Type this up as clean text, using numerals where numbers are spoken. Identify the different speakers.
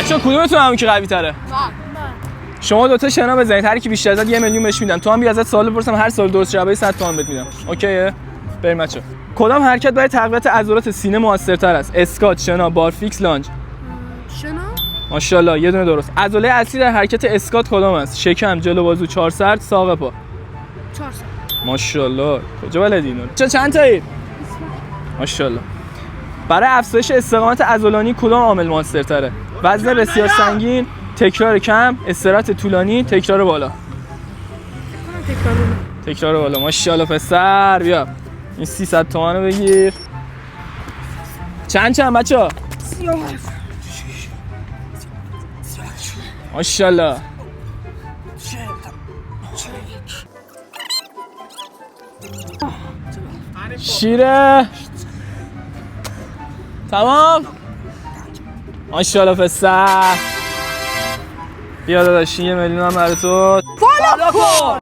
Speaker 1: بچه‌ها کدومتون همون که قوی تره؟ شما دوتا شنا بزنید، هر کی بیشتر زد 1 میلیون بهش میدم. تو هم بیا ازت سوال بپرسم، هر سال درست جوابی 100 تومن بهت میدم. اوکیه؟ بریم بچه‌ها. کدام حرکت برای تقویت عضلات سینه موثرتر است؟ اسکات، شنا، بارفیکس، لانج.
Speaker 2: شنا.
Speaker 1: ماشاءالله یه دونه درست. عضله اصلی در حرکت اسکات کدام است؟ شکم، جلو بازو، چهار سر، ساق پا.
Speaker 2: 4 سر.
Speaker 1: ماشاءالله. کجا بلدی اینو؟ چند تایید؟ ماشاءالله. برای افزایش استقامت عضلانی کدام عامل موثرتره؟ وزن بسیار سنگین، تکرار کم، استراحت طولانی، تکرار بالا. تکرار بالا. ماشاءالله پسر. بیا این 300 تومن رو بگیر. چند بچه‌ها؟
Speaker 2: 37.
Speaker 1: ماشاءالله. شیره. تمام. ماشاءالله پسر. بیا داداش 1 میلیون هم برای تو. فالو کن.